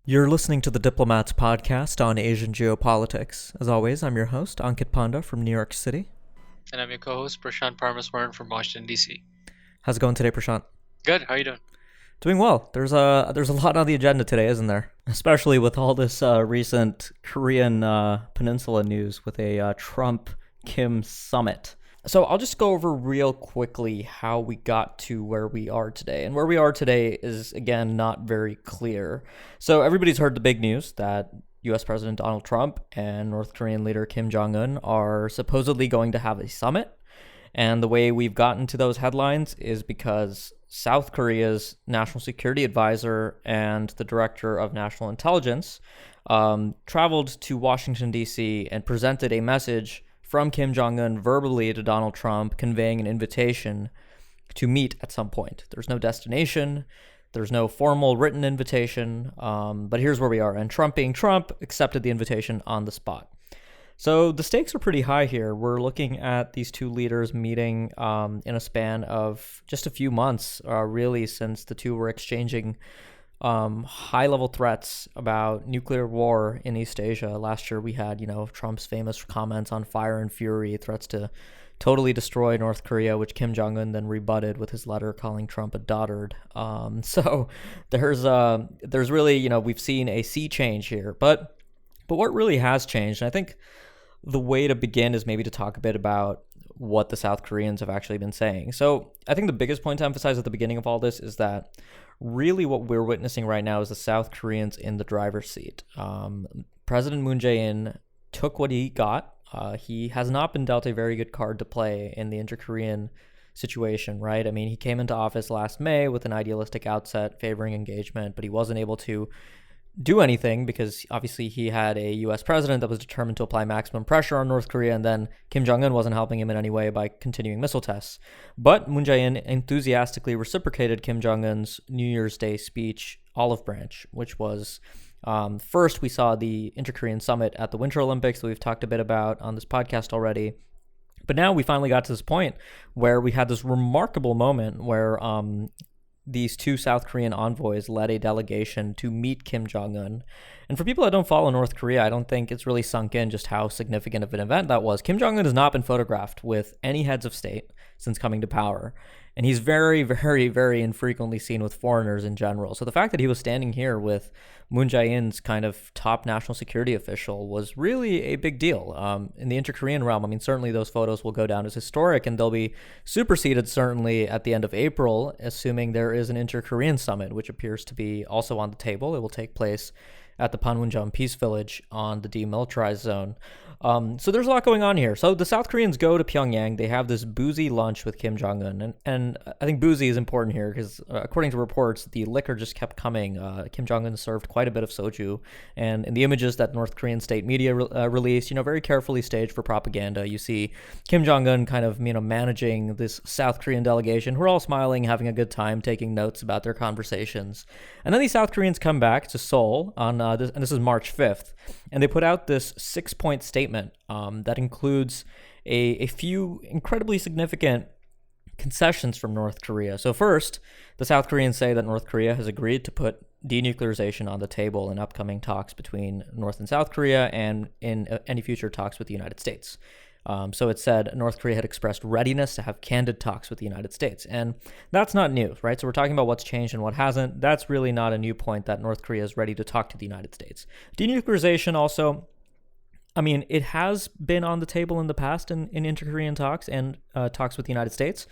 You're listening to the Diplomats podcast on Asian geopolitics. As always, I'm your host, Ankit Panda from New York City. And I'm your co-host Prashant Parmaswaran from Washington D.C. How's it going today, Prashant? Good. How are you doing? Doing well. There's a lot on the agenda today, isn't there? Especially with all this recent Korean peninsula news with a Trump-Kim summit. So I'll just go over real quickly how we got to where we are today. And where we are today is, again, not very clear. So everybody's heard the big news that US President Donald Trump and North Korean leader Kim Jong-un are supposedly going to have a summit. And the way we've gotten to those headlines is because South Korea's national security advisor and the director of national intelligence traveled to Washington, D.C. and presented a message from Kim Jong-un verbally to Donald Trump, conveying an invitation to meet at some point. There's no destination. There's no formal written invitation. But here's where we are. And Trump, being Trump, accepted the invitation on the spot. So the stakes are pretty high here. We're looking at these two leaders meeting in a span of just a few months, really, since the two were exchanging high-level threats about nuclear war in East Asia. Last year we had, Trump's famous comments on fire and fury, threats to totally destroy North Korea, which Kim Jong-un then rebutted with his letter calling Trump a dotard. So there's really, we've seen a sea change here. But what really has changed, and I think the way to begin is maybe to talk a bit about what the South Koreans have actually been saying. So I think the biggest point to emphasize at the beginning of all this is that really what we're witnessing right now is the South Koreans in the driver's seat. President Moon Jae-in took what he got. He has not been dealt a very good card to play in the inter-Korean situation, right? I mean, he came into office last May with an idealistic outset favoring engagement, but he wasn't able to do anything because obviously he had a U.S. president that was determined to apply maximum pressure on North Korea, and then Kim Jong-un wasn't helping him in any way by continuing missile tests. But Moon Jae-in enthusiastically reciprocated Kim Jong-un's New Year's Day speech olive branch, which was first we saw the Inter-Korean summit at the Winter Olympics that we've talked a bit about on this podcast already. But now we finally got to this point where we had this remarkable moment where these two South Korean envoys led a delegation to meet Kim Jong-un. And for people that don't follow North Korea, I don't think it's really sunk in just how significant of an event that was. Kim Jong-un has not been photographed with any heads of state since coming to power. And he's very, very, very infrequently seen with foreigners in general. So the fact that he was standing here with Moon Jae-in's kind of top national security official was really a big deal. In the inter-Korean realm, I mean, certainly those photos will go down as historic, and they'll be superseded certainly at the end of April, assuming there is an inter-Korean summit, which appears to be also on the table. It will take place at the Panmunjom Peace Village on the demilitarized zone. So there's a lot going on here. So the South Koreans go to Pyongyang. They have this boozy lunch with Kim Jong-un. And I think boozy is important here because according to reports, the liquor just kept coming. Kim Jong-un served quite a bit of soju. And in the images that North Korean state media released, very carefully staged for propaganda, you see Kim Jong-un kind of, managing this South Korean delegation who are all smiling, having a good time, taking notes about their conversations. And then these South Koreans come back to Seoul on and this is March 5th, and they put out this 6-point statement that includes a few incredibly significant concessions from North Korea. So first, the South Koreans say that North Korea has agreed to put denuclearization on the table in upcoming talks between North and South Korea and in any future talks with the United States. So it said North Korea had expressed readiness to have candid talks with the United States. And that's not new, right? So we're talking about what's changed and what hasn't. That's really not a new point that North Korea is ready to talk to the United States. Denuclearization also, I mean, it has been on the table in the past in inter-Korean talks and talks with the United States.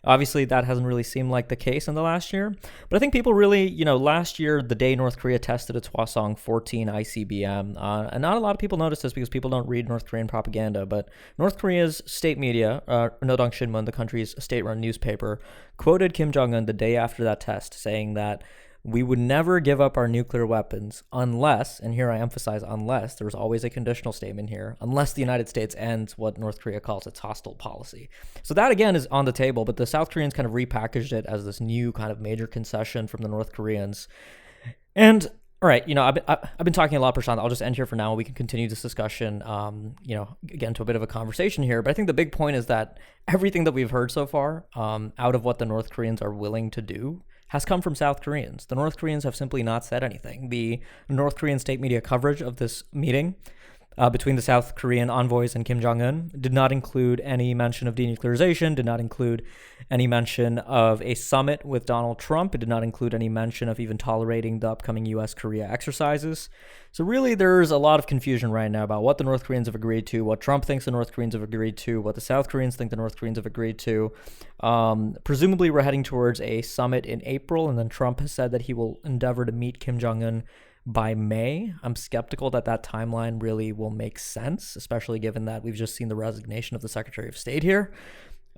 Obviously, that hasn't really seemed like the case in the last year. But I think people really, last year, the day North Korea tested its Hwasong-14 ICBM, and not a lot of people noticed this because people don't read North Korean propaganda, but North Korea's state media, Rodong Shinmun, the country's state-run newspaper, quoted Kim Jong-un the day after that test, saying that we would never give up our nuclear weapons unless, and here I emphasize unless, there's always a conditional statement here, unless the United States ends what North Korea calls its hostile policy. So that again is on the table, but the South Koreans kind of repackaged it as this new kind of major concession from the North Koreans. And all right, I've been talking a lot, Prashant. I'll just end here for now. We can continue this discussion, get into a bit of a conversation here. But I think the big point is that everything that we've heard so far, out of what the North Koreans are willing to do, has come from South Koreans. The North Koreans have simply not said anything. The North Korean state media coverage of this meeting between the South Korean envoys and Kim Jong-un did not include any mention of denuclearization, did not include any mention of a summit with Donald Trump. It did not include any mention of even tolerating the upcoming U.S.-Korea exercises. So really, there's a lot of confusion right now about what the North Koreans have agreed to, what Trump thinks the North Koreans have agreed to, what the South Koreans think the North Koreans have agreed to. Presumably, we're heading towards a summit in April, and then Trump has said that he will endeavor to meet Kim Jong-un by May. I'm skeptical that that timeline really will make sense, especially given that we've just seen the resignation of the Secretary of State here.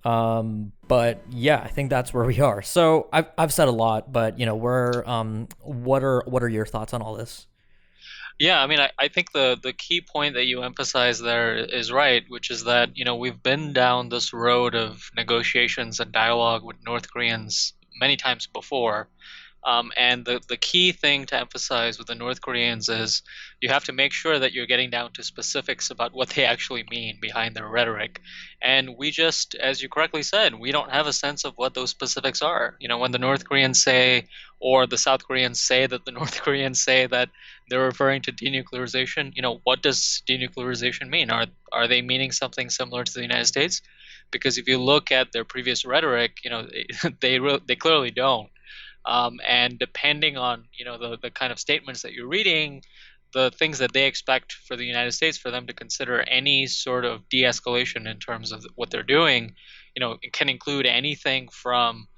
But yeah, I think that's where we are. So I've said a lot, but what are your thoughts on all this? Yeah, I mean, I think the key point that you emphasize there is right, which is that, we've been down this road of negotiations and dialogue with North Koreans many times before. And the key thing to emphasize with the North Koreans is you have to make sure that you're getting down to specifics about what they actually mean behind their rhetoric. And we just, as you correctly said, we don't have a sense of what those specifics are. When the North Koreans say, or the South Koreans say that the North Koreans say that they're referring to denuclearization, what does denuclearization mean? Are they meaning something similar to the United States? Because if you look at their previous rhetoric, they clearly don't. And depending on the kind of statements that you're reading, the things that they expect for the United States for them to consider any sort of de-escalation in terms of what they're doing, it can include anything from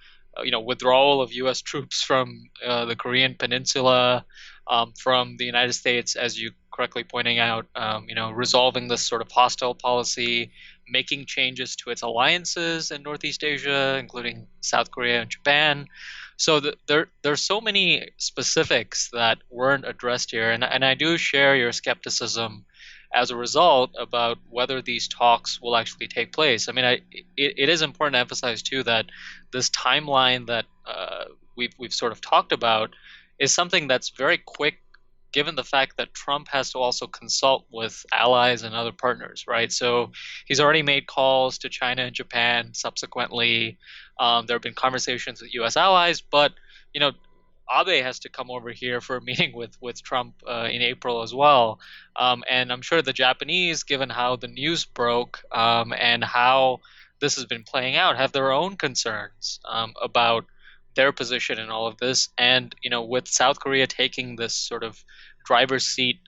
withdrawal of U.S. troops from the Korean Peninsula, from the United States, as you correctly pointing out, resolving this sort of hostile policy, making changes to its alliances in Northeast Asia, including South Korea and Japan. So there's so many specifics that weren't addressed here, and I do share your skepticism as a result about whether these talks will actually take place. I mean, it is important to emphasize too that this timeline that we've sort of talked about is something that's very quick, given the fact that Trump has to also consult with allies and other partners, right? So he's already made calls to China and Japan subsequently. There have been conversations with U.S. allies, but Abe has to come over here for a meeting with Trump in April as well. And I'm sure the Japanese, given how the news broke and how this has been playing out, have their own concerns about their position in all of this. And with South Korea taking this sort of driver's seat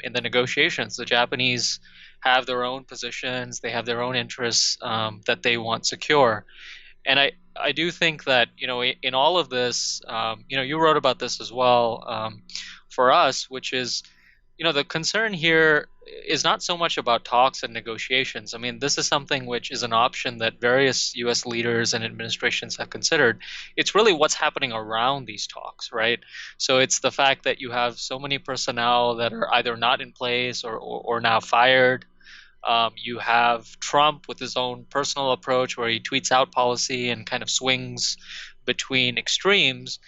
in the negotiations, the Japanese have their own positions, they have their own interests that they want secure. And I do think that, in all of this, you wrote about this as well for us, which is, the concern here is not so much about talks and negotiations. I mean, this is something which is an option that various U.S. leaders and administrations have considered. It's really what's happening around these talks, right? So it's the fact that you have so many personnel that are either not in place or now fired. You have Trump with his own personal approach where he tweets out policy and kind of swings between extremes.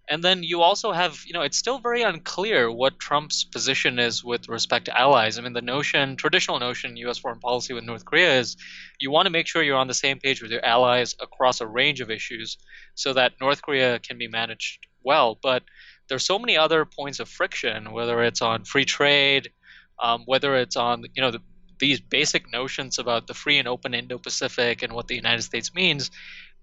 And then you also have, it's still very unclear what Trump's position is with respect to allies. I mean, the traditional notion in U.S. foreign policy with North Korea is you want to make sure you're on the same page with your allies across a range of issues so that North Korea can be managed well. But there's so many other points of friction, whether it's on free trade, whether it's on, these basic notions about the free and open Indo-Pacific and what the United States means.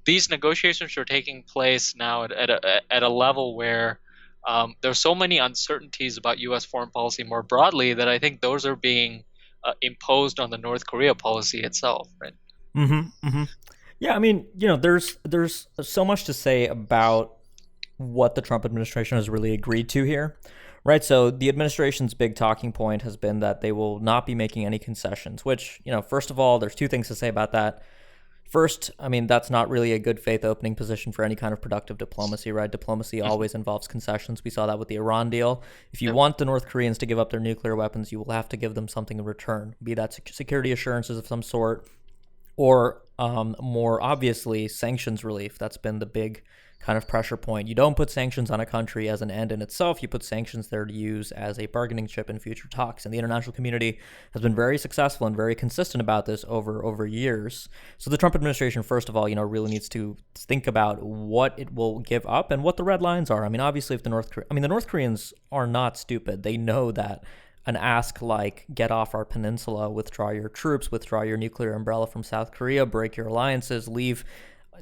These negotiations are taking place now at a level where there's so many uncertainties about U.S. foreign policy more broadly that I think those are being imposed on the North Korea policy itself, right? Mm-hmm. Mm-hmm. Yeah, I mean, there's so much to say about what the Trump administration has really agreed to here. Right, so the administration's big talking point has been that they will not be making any concessions, which, first of all, there's two things to say about that. First, I mean, that's not really a good faith opening position for any kind of productive diplomacy, right? Diplomacy always involves concessions. We saw that with the Iran deal. If you want the North Koreans to give up their nuclear weapons, you will have to give them something in return, be that security assurances of some sort, or more obviously, sanctions relief. That's been the big kind of pressure point. You don't put sanctions on a country as an end in itself. You put sanctions there to use as a bargaining chip in future talks. And the international community has been very successful and very consistent about this over years. So the Trump administration, first of all, really needs to think about what it will give up and what the red lines are. I mean, obviously, if the North Koreans are not stupid. They know that an ask like get off our peninsula, withdraw your troops, withdraw your nuclear umbrella from South Korea, break your alliances, leave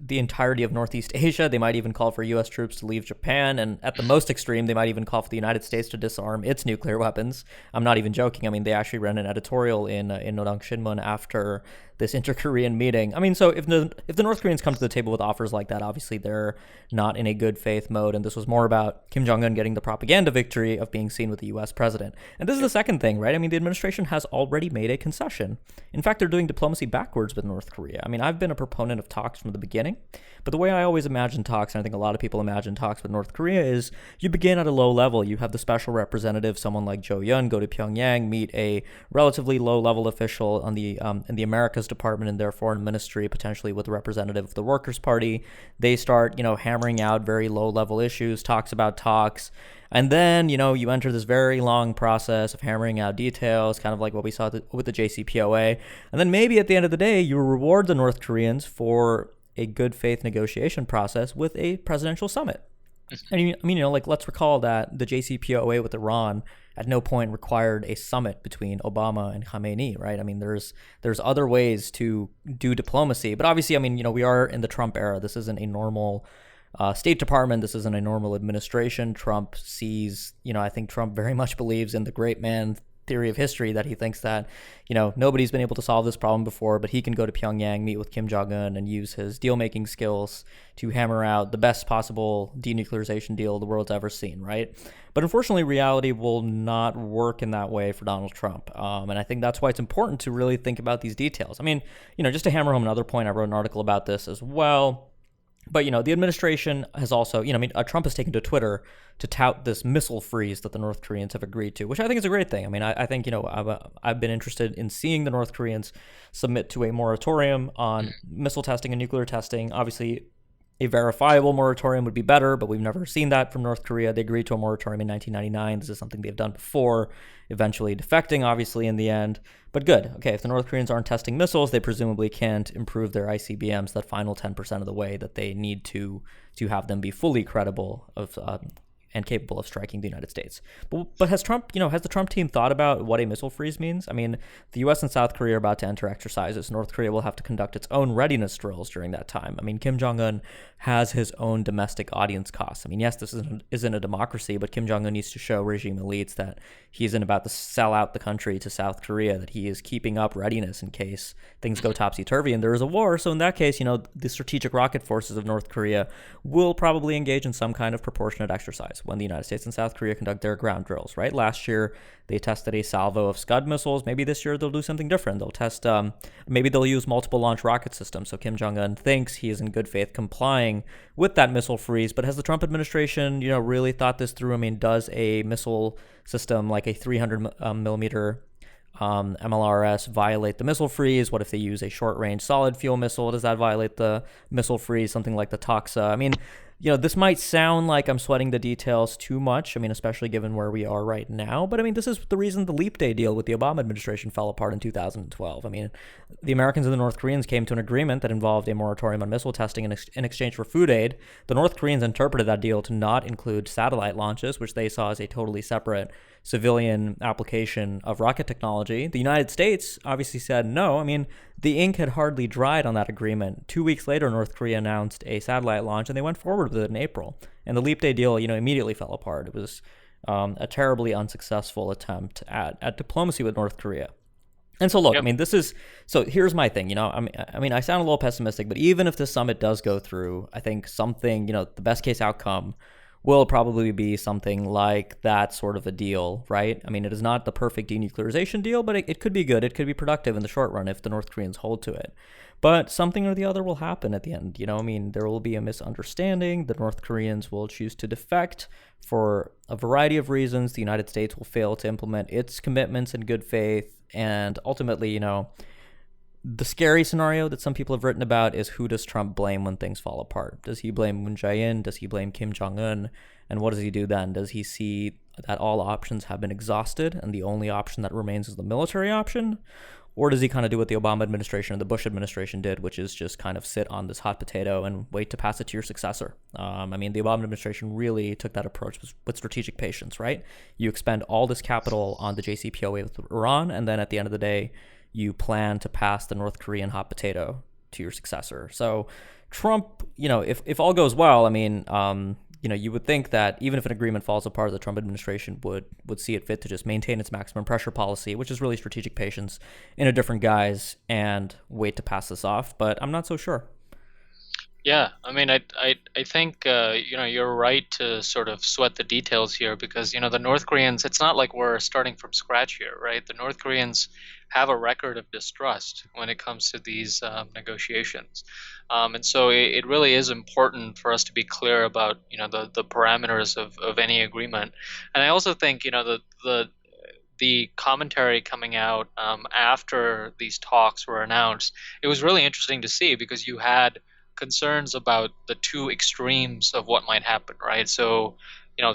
the entirety of Northeast Asia. They might even call for U.S. troops to leave Japan. And at the most extreme, they might even call for the United States to disarm its nuclear weapons. I'm not even joking. I mean, they actually ran an editorial in Nodang Shinmun after this inter-Korean meeting. I mean, so if the North Koreans come to the table with offers like that, obviously they're not in a good faith mode. And this was more about Kim Jong-un getting the propaganda victory of being seen with the U.S. president. And this is the second thing, right? I mean, the administration has already made a concession. In fact, they're doing diplomacy backwards with North Korea. I mean, I've been a proponent of talks from the beginning, but the way I always imagine talks, and I think a lot of people imagine talks with North Korea, is you begin at a low level. You have the special representative, someone like Jo Yun, go to Pyongyang, meet a relatively low-level official on the in the Americas department in their foreign ministry, potentially with a representative of the Workers' Party. They start, hammering out very low-level issues, talks about talks. And then, you enter this very long process of hammering out details, kind of like what we saw with the JCPOA. And then maybe at the end of the day, you reward the North Koreans for a good faith negotiation process with a presidential summit. And let's recall that the JCPOA with Iran at no point required a summit between Obama and Khamenei, right? I mean, there's other ways to do diplomacy, but obviously, we are in the Trump era. This isn't a normal State Department. This isn't a normal administration. Trump sees, I think Trump very much believes in the great man theory of history, that he thinks that, nobody's been able to solve this problem before, but he can go to Pyongyang, meet with Kim Jong-un, and use his deal-making skills to hammer out the best possible denuclearization deal the world's ever seen, right? But unfortunately, reality will not work in that way for Donald Trump. And I think that's why it's important to really think about these details. I mean, just to hammer home another point, I wrote an article about this as well. But, the administration has also, Trump has taken to Twitter to tout this missile freeze that the North Koreans have agreed to, which I think is a great thing. I mean, I think, I've been interested in seeing the North Koreans submit to a moratorium on missile testing and nuclear testing. Obviously, a verifiable moratorium would be better, but we've never seen that from North Korea. They agreed to a moratorium in 1999. This is something they've done before, eventually defecting, obviously, in the end. But good. Okay, if the North Koreans aren't testing missiles, they presumably can't improve their ICBMs that final 10% of the way that they need to have them be fully credible of and capable of striking the United States. But has Trump, has the Trump team thought about what a missile freeze means? I mean, the U.S. and South Korea are about to enter exercises. North Korea will have to conduct its own readiness drills during that time. I mean, Kim Jong-un has his own domestic audience costs. I mean, yes, this isn't a democracy, but Kim Jong-un needs to show regime elites that he isn't about to sell out the country to South Korea, that he is keeping up readiness in case things go topsy-turvy and there is a war. So in that case, the strategic rocket forces of North Korea will probably engage in some kind of proportionate exercise when the United States and South Korea conduct their ground drills, right? Last year, they tested a salvo of Scud missiles. Maybe this year they'll do something different. They'll test, maybe they'll use multiple launch rocket systems. So Kim Jong-un thinks he is in good faith complying with that missile freeze. But has the Trump administration, really thought this through? I mean, does a missile system like a 300 millimeter MLRS violate the missile freeze? What if they use a short-range solid fuel missile? Does that violate the missile freeze? Something like the Toxa. I mean, this might sound like I'm sweating the details too much. I mean, especially given where we are right now. But I mean, this is the reason the Leap Day deal with the Obama administration fell apart in 2012. I mean, the Americans and the North Koreans came to an agreement that involved a moratorium on missile testing in exchange for food aid. The North Koreans interpreted that deal to not include satellite launches, which they saw as a totally separate civilian application of rocket technology. The United States obviously said no. I mean, the ink had hardly dried on that agreement. 2 weeks later, North Korea announced a satellite launch, and they went forward with it in April. And the Leap Day deal, immediately fell apart. It was a terribly unsuccessful attempt at diplomacy with North Korea. And so, look, yep. I mean, so here's my thing, I mean, I sound a little pessimistic, but even if this summit does go through, I think something, the best case outcome will probably be something like that sort of a deal, right? I mean, it is not the perfect denuclearization deal, but it could be good. It could be productive in the short run if the North Koreans hold to it. But something or the other will happen at the end. I mean, there will be a misunderstanding. The North Koreans will choose to defect for a variety of reasons. The United States will fail to implement its commitments in good faith. And ultimately, The scary scenario that some people have written about is, who does Trump blame when things fall apart? Does he blame Moon Jae-in? Does he blame Kim Jong-un? And what does he do then? Does he see that all options have been exhausted and the only option that remains is the military option? Or does he kind of do what the Obama administration and the Bush administration did, which is just kind of sit on this hot potato and wait to pass it to your successor? I mean, the Obama administration really took that approach with strategic patience, right? You expend all this capital on the JCPOA with Iran, and then at the end of the day, you plan to pass the North Korean hot potato to your successor. So Trump, if all goes well, I mean, you would think that even if an agreement falls apart, the Trump administration would see it fit to just maintain its maximum pressure policy, which is really strategic patience in a different guise, and wait to pass this off. But I'm not so sure. Yeah, I mean, I think you're right to sort of sweat the details here because the North Koreans. It's not like we're starting from scratch here, right? The North Koreans have a record of distrust when it comes to these negotiations, and so it really is important for us to be clear about the parameters of any agreement. And I also think the commentary coming out after these talks were announced, it was really interesting to see because you had concerns about the two extremes of what might happen, right? So,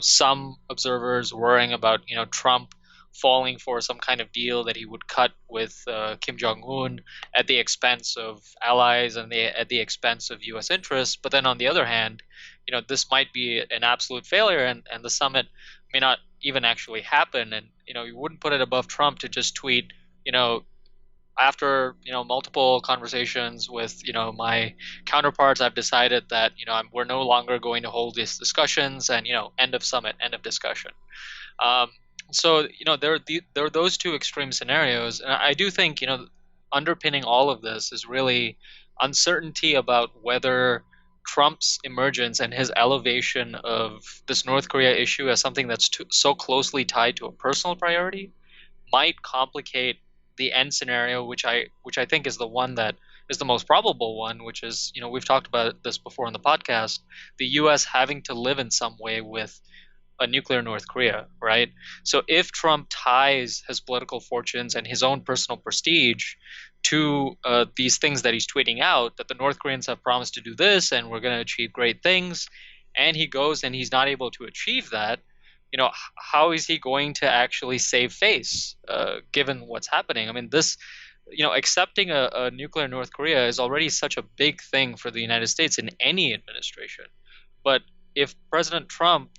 some observers worrying about, Trump falling for some kind of deal that he would cut with Kim Jong Un at the expense of allies and at the expense of U.S. interests. But then on the other hand, this might be an absolute failure, and the summit may not even actually happen. And you wouldn't put it above Trump to just tweet, after multiple conversations with my counterparts, I've decided that we're no longer going to hold these discussions, and end of summit, end of discussion. So there are those two extreme scenarios, and I do think underpinning all of this is really uncertainty about whether Trump's emergence and his elevation of this North Korea issue as something that's so closely tied to a personal priority might complicate the end scenario, which I think is the one that is the most probable one, which is we've talked about this before on the podcast, the U.S. having to live in some way with a nuclear North Korea, right? So if Trump ties his political fortunes and his own personal prestige to these things that he's tweeting out, that the North Koreans have promised to do this and we're going to achieve great things, and he goes and he's not able to achieve that, how is he going to actually save face given what's happening? I mean, this, accepting a nuclear North Korea is already such a big thing for the United States in any administration. But if President Trump,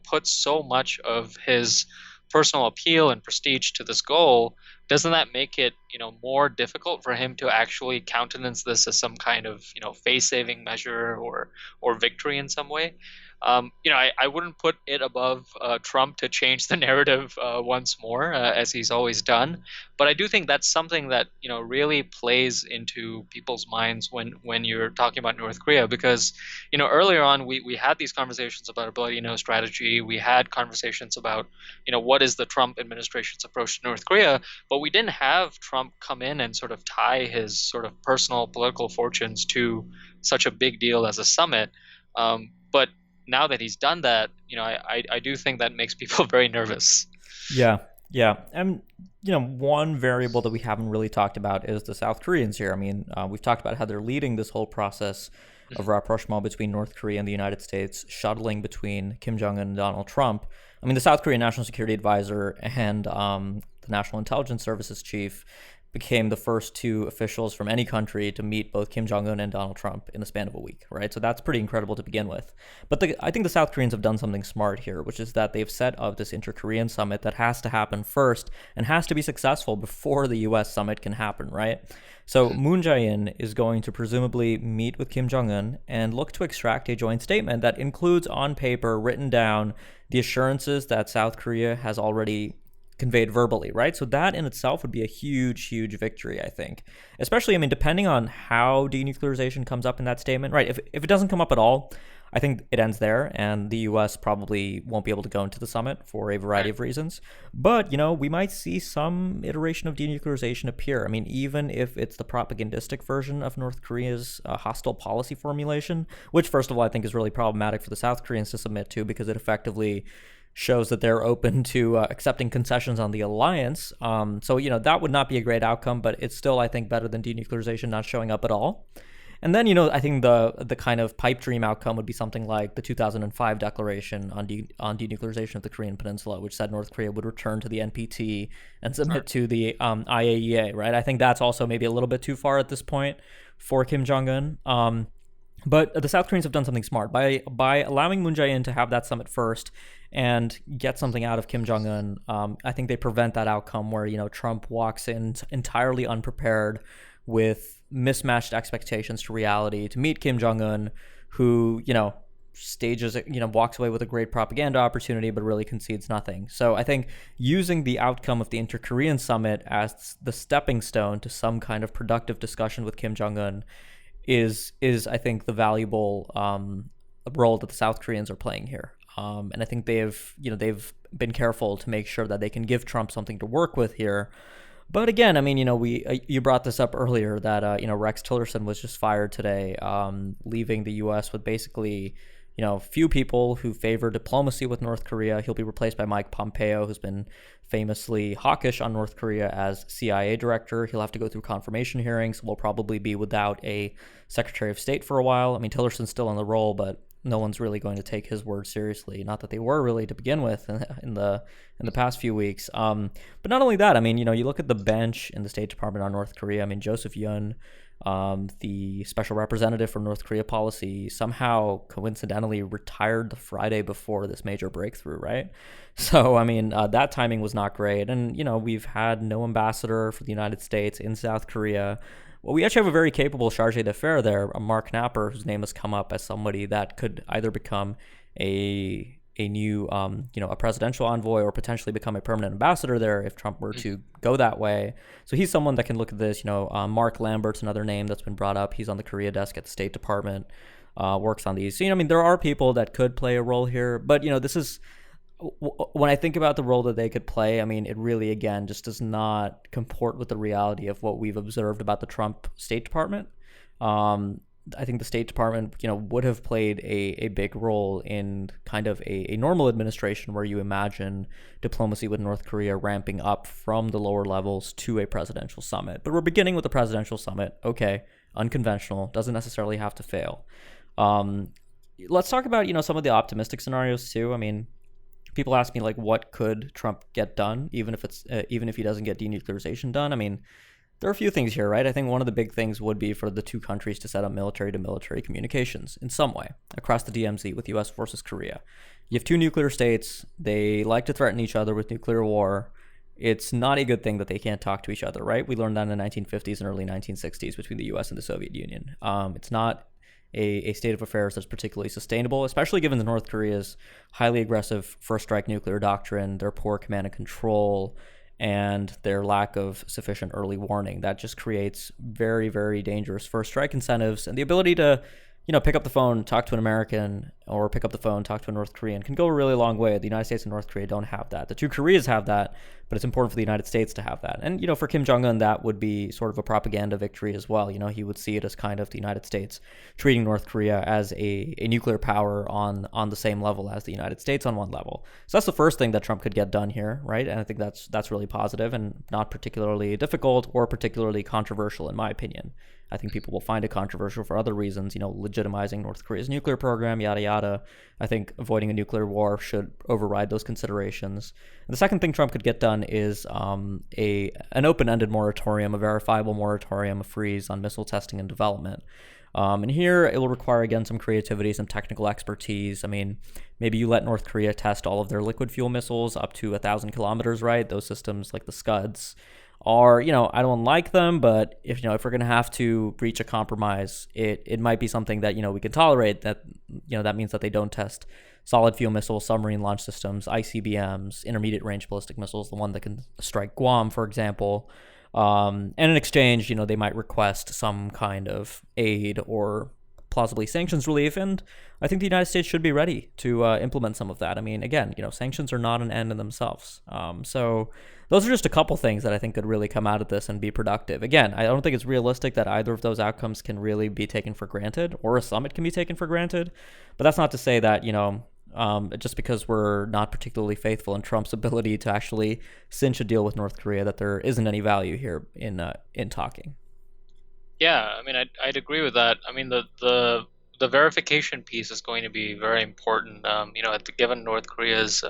puts so much of his personal appeal and prestige to this goal, doesn't that make it, more difficult for him to actually countenance this as some kind of, face-saving measure or victory in some way? I wouldn't put it above Trump to change the narrative once more, as he's always done. But I do think that's something that really plays into people's minds when you're talking about North Korea, because earlier on we had these conversations about a bloody no strategy. We had conversations about what is the Trump administration's approach to North Korea, but we didn't have Trump come in and sort of tie his sort of personal political fortunes to such a big deal as a summit. But now that he's done that, I do think that makes people very nervous. Yeah. And, one variable that we haven't really talked about is the South Koreans here. I mean, we've talked about how they're leading this whole process of rapprochement between North Korea and the United States, shuttling between Kim Jong-un and Donald Trump. I mean, the South Korean National Security Advisor and the National Intelligence Services Chief became the first two officials from any country to meet both Kim Jong-un and Donald Trump in the span of a week, right? So that's pretty incredible to begin with. But I think the South Koreans have done something smart here, which is that they've set up this inter-Korean summit that has to happen first and has to be successful before the U.S. summit can happen, right? So Moon Jae-in is going to presumably meet with Kim Jong-un and look to extract a joint statement that includes on paper, written down, the assurances that South Korea has already conveyed verbally, right? So that in itself would be a huge victory, I think. Especially, I mean, depending on how denuclearization comes up in that statement, right? If it doesn't come up at all, I think it ends there, and the U.S. probably won't be able to go into the summit for a variety of reasons. But, we might see some iteration of denuclearization appear. I mean, even if it's the propagandistic version of North Korea's hostile policy formulation, which, first of all, I think is really problematic for the South Koreans to submit to, because it effectively shows that they're open to accepting concessions on the alliance. So, that would not be a great outcome, but it's still, I think, better than denuclearization not showing up at all. And then, I think the kind of pipe dream outcome would be something like the 2005 declaration on denuclearization of the Korean Peninsula, which said North Korea would return to the NPT and submit to the IAEA, right? I think that's also maybe a little bit too far at this point for Kim Jong-un. But the South Koreans have done something smart by allowing Moon Jae-in to have that summit first and get something out of Kim Jong-un. I think they prevent that outcome where Trump walks in entirely unprepared with mismatched expectations to reality to meet Kim Jong-un, who stages walks away with a great propaganda opportunity but really concedes nothing. So I think using the outcome of the inter-Korean summit as the stepping stone to some kind of productive discussion with Kim Jong-un is I think the valuable role that the South Koreans are playing here. And I think they've been careful to make sure that they can give Trump something to work with here. But again, I mean, you brought this up earlier that Rex Tillerson was just fired today, leaving the U.S. with basically few people who favor diplomacy with North Korea. He'll be replaced by Mike Pompeo, who's been famously hawkish on North Korea as CIA director. He'll have to go through confirmation hearings. We'll probably be without a Secretary of State for a while. I mean, Tillerson's still in the role, but no one's really going to take his word seriously. Not that they were really to begin with in the past few weeks. But not only that, I mean, you look at the bench in the State Department on North Korea. I mean, Joseph Yun, the special representative for North Korea policy, somehow coincidentally retired the Friday before this major breakthrough, right? So, I mean, that timing was not great. And, we've had no ambassador for the United States in South Korea. Well, we actually have a very capable chargé d'affaires there, Mark Napper, whose name has come up as somebody that could either become a new, a presidential envoy or potentially become a permanent ambassador there if Trump were to go that way. So he's someone that can look at this. Mark Lambert's another name that's been brought up. He's on the Korea desk at the State Department, works on these. So, I mean, there are people that could play a role here, but, this is, when I think about the role that they could play, I mean, it really, again, just does not comport with the reality of what we've observed about the Trump State Department. I think the State Department, would have played a big role in kind of a normal administration where you imagine diplomacy with North Korea ramping up from the lower levels to a presidential summit. But we're beginning with a presidential summit. Okay, unconventional, doesn't necessarily have to fail. Let's talk about, some of the optimistic scenarios too. I mean, people ask me, like, what could Trump get done, even if he doesn't get denuclearization done? I mean, there are a few things here, right? I think one of the big things would be for the two countries to set up military-to-military communications in some way across the DMZ with U.S. versus Korea. You have two nuclear states. They like to threaten each other with nuclear war. It's not a good thing that they can't talk to each other, right? We learned that in the 1950s and early 1960s between the U.S. and the Soviet Union. It's not a state of affairs that's particularly sustainable, especially given the North Korea's highly aggressive first strike nuclear doctrine, their poor command and control, and their lack of sufficient early warning. That just creates very, very dangerous first strike incentives, and the ability to pick up the phone, talk to an American, or pick up the phone, talk to a North Korean can go a really long way. The United States and North Korea don't have that. The two Koreas have that, but it's important for the United States to have that. And, for Kim Jong-un, that would be sort of a propaganda victory as well. He would see it as kind of the United States treating North Korea as a nuclear power on the same level as the United States on one level. So that's the first thing that Trump could get done here, right? And I think that's really positive and not particularly difficult or particularly controversial, in my opinion. I think people will find it controversial for other reasons, legitimizing North Korea's nuclear program, yada, yada. I think avoiding a nuclear war should override those considerations. And the second thing Trump could get done is an open-ended moratorium, a verifiable moratorium, a freeze on missile testing and development. And here it will require, again, some creativity, some technical expertise. I mean, maybe you let North Korea test all of their liquid fuel missiles up to 1,000 kilometers, right? Those systems like the Scuds are, I don't like them, but if we're going to have to reach a compromise, it might be something that, we can tolerate. That, that means that they don't test solid fuel missiles, submarine launch systems, ICBMs, intermediate range ballistic missiles, the one that can strike Guam, for example. And in exchange, they might request some kind of aid or plausibly sanctions relief. And I think the United States should be ready to implement some of that. I mean, again, sanctions are not an end in themselves. So those are just a couple things that I think could really come out of this and be productive. Again, I don't think it's realistic that either of those outcomes can really be taken for granted or a summit can be taken for granted. But that's not to say that, just because we're not particularly faithful in Trump's ability to actually cinch a deal with North Korea, that there isn't any value here in talking. Yeah, I mean, I'd agree with that. I mean, the verification piece is going to be very important. Given North Korea's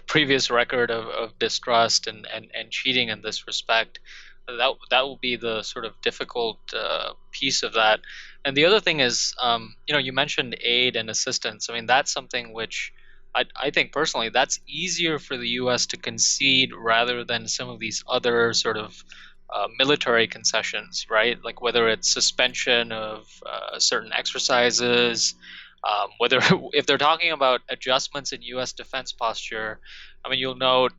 previous record of distrust and cheating in this respect, that will be the sort of difficult piece of that. And the other thing is, you mentioned aid and assistance. I mean, that's something which I think personally that's easier for the U.S. to concede rather than some of these other sort of military concessions, right? Like whether it's suspension of certain exercises, whether if they're talking about adjustments in U.S. defense posture. I mean, you'll note,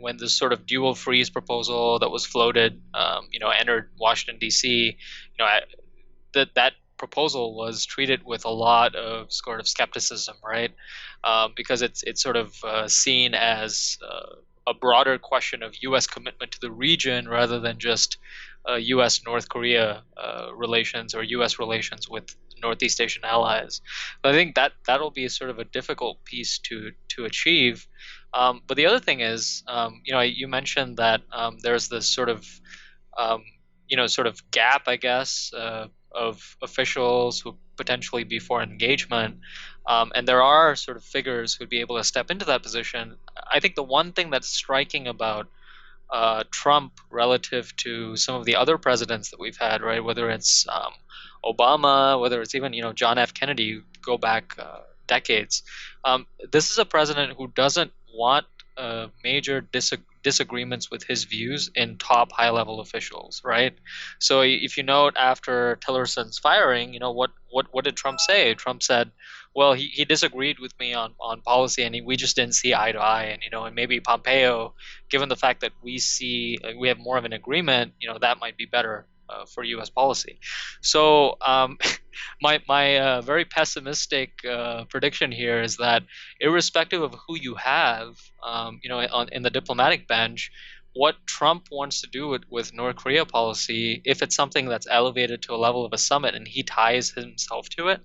when this sort of dual freeze proposal that was floated, entered Washington D.C., that proposal was treated with a lot of sort of skepticism, right? Because it's sort of seen as a broader question of U.S. commitment to the region rather than just U.S. North Korea relations or U.S. relations with Northeast Asian allies. But I think that'll be sort of a difficult piece to achieve. But the other thing is, you mentioned that there's this um, sort of gap, I guess, of officials who potentially be for engagement. And there are sort of figures who'd be able to step into that position. I think the one thing that's striking about Trump relative to some of the other presidents that we've had, right? Whether it's Obama, whether it's even John F. Kennedy, go back decades. This is a president who doesn't want major disagreements with his views in top high-level officials, right? So if you note after Tillerson's firing, what did Trump say? Trump said, well, he disagreed with me on policy, and we just didn't see eye to eye. And maybe Pompeo, given the fact that we have more of an agreement, that might be better for U.S. policy. So my very pessimistic prediction here is that irrespective of who you have, in the diplomatic bench, what Trump wants to do with North Korea policy, if it's something that's elevated to a level of a summit and he ties himself to it,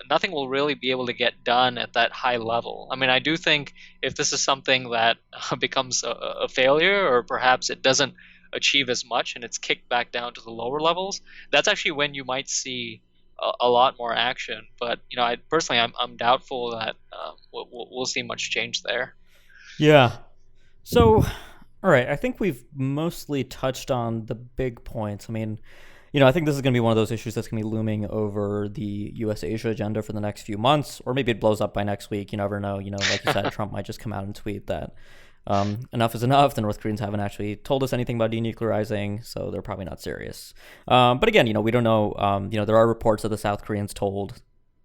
nothing will really be able to get done at that high level. I mean, I do think if this is something that becomes a failure, or perhaps it doesn't achieve as much and it's kicked back down to the lower levels, that's actually when you might see a lot more action. But I personally, I'm doubtful that we'll see much change there. Yeah. So, all right, I think we've mostly touched on the big points. I mean, I think this is going to be one of those issues that's going to be looming over the U.S. Asia agenda for the next few months, or maybe it blows up by next week. You never know. Like you said, Trump might just come out and tweet that enough is enough. The North Koreans haven't actually told us anything about denuclearizing, so they're probably not serious. But again, we don't know. There are reports that the South Koreans told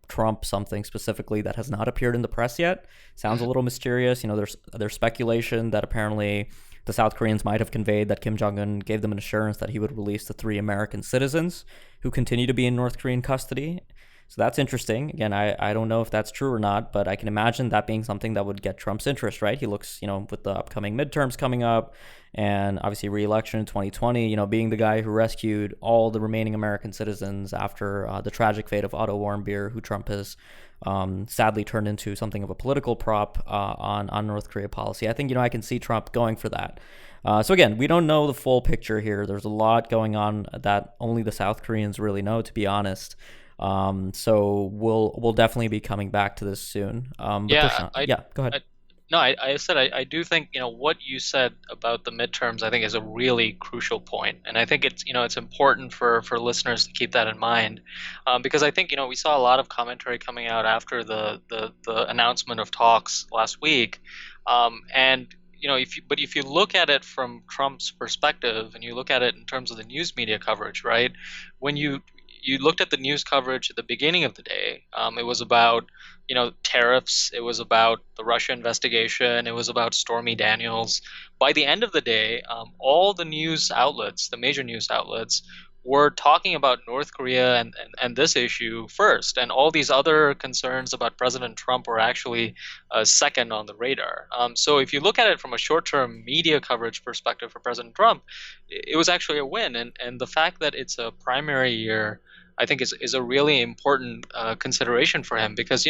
Trump something specifically that has not appeared in the press yet. Sounds a little mysterious. There's speculation that apparently the South Koreans might have conveyed that Kim Jong-un gave them an assurance that he would release the 3 American citizens who continue to be in North Korean custody. So that's interesting. Again, I don't know if that's true or not, but I can imagine that being something that would get Trump's interest, right? He looks, with the upcoming midterms coming up and obviously re-election in 2020, being the guy who rescued all the remaining American citizens after the tragic fate of Otto Warmbier, who Trump has sadly turned into something of a political prop on North Korea policy. I think, I can see Trump going for that. So again, we don't know the full picture here. There's a lot going on that only the South Koreans really know, to be honest. So we'll definitely be coming back to this soon. Yeah, Go ahead. No, I said I do think what you said about the midterms I think is a really crucial point, and I think it's important for listeners to keep that in mind, because I think we saw a lot of commentary coming out after the announcement of talks last week, and if you look at it from Trump's perspective and you look at it in terms of the news media coverage, right? When you looked at the news coverage at the beginning of the day, it was about tariffs, it was about the Russia investigation, it was about Stormy Daniels. By the end of the day, all the news outlets, the major news outlets, were talking about North Korea and this issue first, and all these other concerns about President Trump were actually second on the radar. So if you look at it from a short-term media coverage perspective for President Trump, it was actually a win, and the fact that it's a primary year I think is a really important consideration for him because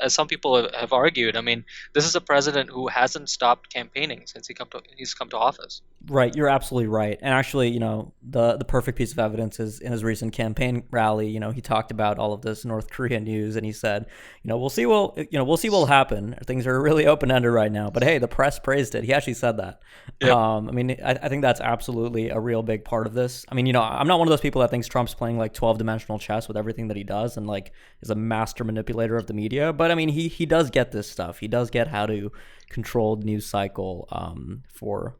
as some people have argued, I mean, this is a president who hasn't stopped campaigning since he's come to office. Right, you're absolutely right. And actually, the perfect piece of evidence is in his recent campaign rally. He talked about all of this North Korean news, and he said, we'll see what'll happen. Things are really open ended right now. But hey, the press praised it. He actually said that. Yep. I mean, I think that's absolutely a real big part of this. I mean, I'm not one of those people that thinks Trump's playing like 12-dimensional chess with everything that he does, and like is a master manipulator of the media. But I mean, he does get this stuff. He does get how to control the news cycle for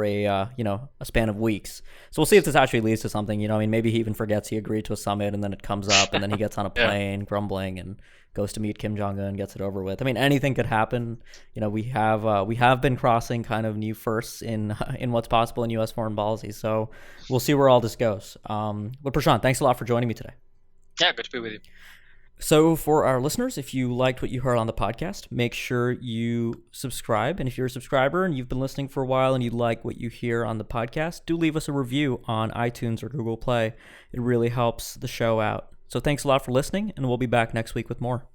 a span of weeks. So we'll see if this actually leads to something. I mean, maybe he even forgets he agreed to a summit, and then it comes up, and then he gets on a plane grumbling and goes to meet Kim Jong-un, gets it over with. I mean, anything could happen. We have been crossing kind of new firsts in what's possible in U.S. foreign policy. So we'll see where all this goes. But Prashant, thanks a lot for joining me today. Yeah, good to be with you. So for our listeners, if you liked what you heard on the podcast, make sure you subscribe. And if you're a subscriber and you've been listening for a while and you like what you hear on the podcast, do leave us a review on iTunes or Google Play. It really helps the show out. So thanks a lot for listening, and we'll be back next week with more.